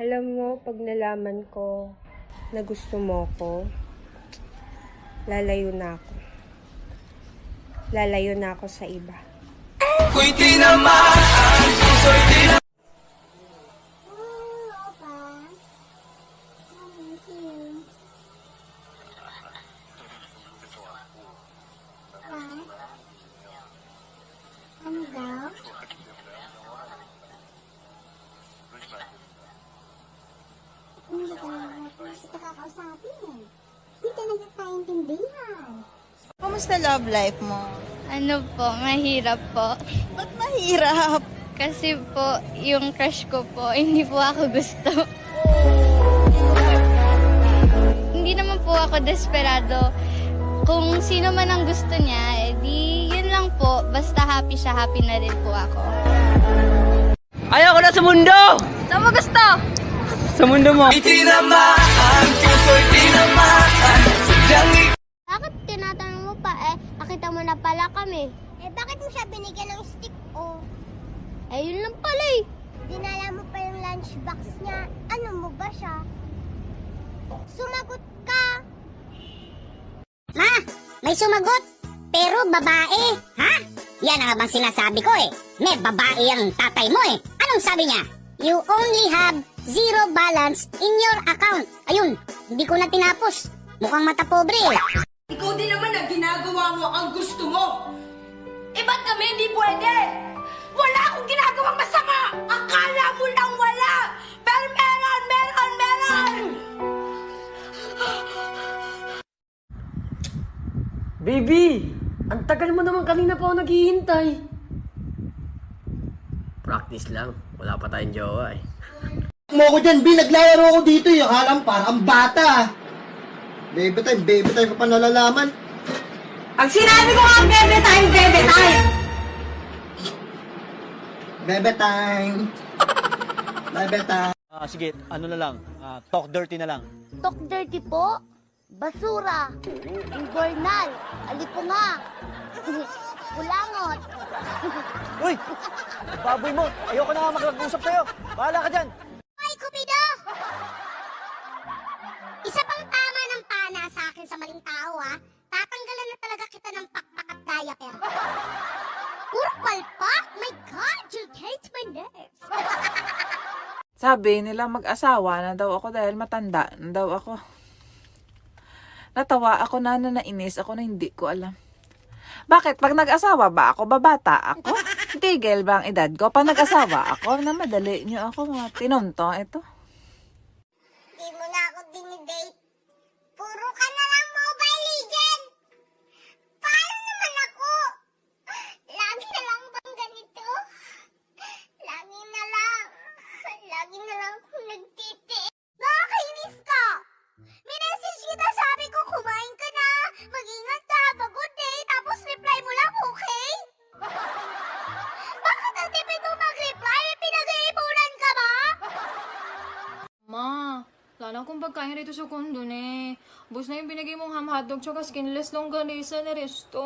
Alam mo, pag nalaman ko na gusto mo ko, lalayo na ako. Lalayo na ako sa iba. Kung tinamaan, puso'y tinamaan. Ano daw? Hindi ka kakausapin eh. Hindi ka nagkakaintindihan. Kumusta love life mo? Ano po, mahirap po. Ba't mahirap? Kasi po, yung crush ko po, hindi po ako gusto. Hindi naman po ako desperado. Kung sino man ang gusto niya, edi yun lang po. Basta happy siya, happy na rin po ako. Ayaw ko na sa mundo! Saan mo gusto? Sa mundo mo. Tinamaan, puso'y tinamaan. Sadyang Bakit tinatanong mo pa eh? Nakita mo na pala kami. Eh bakit mo siya binigyan ng stick oh? Eh yun lang pala eh. Dinala mo pa yung lunchbox niya. Ano mo ba siya? Sumagot ka! Ma, may sumagot, pero babae, ha? Yan ang bang sinasabi ko eh. May babae ang tatay mo eh. Anong sabi niya? You only have zero balance in your account. Ayun, hindi ko na tinapos. Mukhang mata pobre eh. Ikaw din naman ang ginagawa mo ang gusto mo. Eh ba't kami hindi pwede? Wala akong ginagawang masama! Akala mo lang wala! Pero meron! Meron! Meron! Baby! Ang tagal mo naman, kanina pa ako naghihintay. Practice lang. Wala pa tayong jowa eh. Mo ko dyan, B. Naglalaro ko dito eh. Akala mo parang bata. Baby time ka pa nalalaman. Pag sinabi ko ang bebe time, bebe time! Bebe time. Bebe time. Sige, ano na lang, talk dirty na lang. Talk dirty po? Basura, imbornal, alipunga, kulangot. Uy! Baboy mo! Ayoko na nga mag-usap sa'yo! Bahala ka dyan! Ay, Cupido! Isa pang tama ng pana sa akin sa maling tao ha. Tatanggalan na talaga kita ng pakpak at diaper. Puro palpak? My God, you hate my nerves. Sabi nila mag-asawa na daw ako dahil matanda na daw ako. Natawa ako na nainis ako na hindi ko alam. Bakit? Pag nag-asawa ba ako, babata ako? Tigil ba ang edad ko? Pag nag-asawa ako, na madali nyo ako mga tinunto. Ito. Di mo na ako dinidate. Puro ka na lang Mobile Legend. Paano naman ako? Lagi na lang bang ganito? Lagi na lang. Lagi na lang akong nagtitiis. Nakakainis ka. Minessage kita, sabi ko kumain ka na. Mag-ingat ka, have a good day. Tapos reply mo lang, okay? Bakit ang tipid mo mag-reply? Pinag-iipunan ka ba? Ma, wala na akong pagkain rito sa kondo eh. Bus na yung binigay mong ham hotdog tsaka skinless longganisa na resto.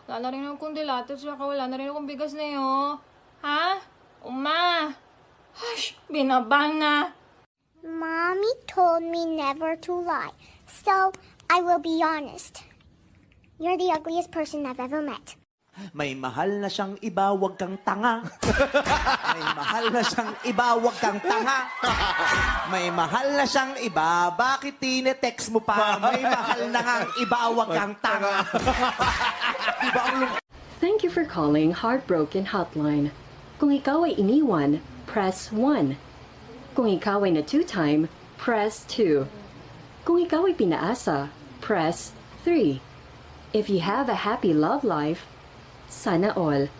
Wala na rin akong dilato tsaka wala na rin akong bigas na yun. Ha? Uma! Hush! Binabang na! Mommy told me never to lie, so I will be honest. You're the ugliest person I've ever met. May mahal na siyang iba, wag kang tanga. May mahal na siyang iba, wag kang tanga. May mahal na siyang iba, bakit tinetext mo pa? May mahal na ngang iba, wag kang tanga. Thank you for calling Heartbroken Hotline. Kung ikaw ay iniwan, press 1. Kung ikaw ay na two-time, press 2. Kung ikaw ay pinaasa, press 3. If you have a happy love life, sana all.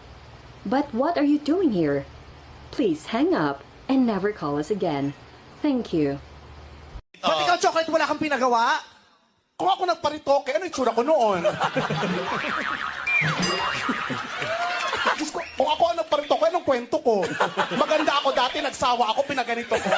But what are you doing here? Please hang up and never call us again. Thank you. Ba't ikaw, chocolate, wala kang pinagawa? Kung ako nagparitoke, ano yung tsura ko noon? Diyos ko, kung ako ang nagparitoke, anong kwento ko? Maganda ako dati, nagsawa ako, pinaganito ko.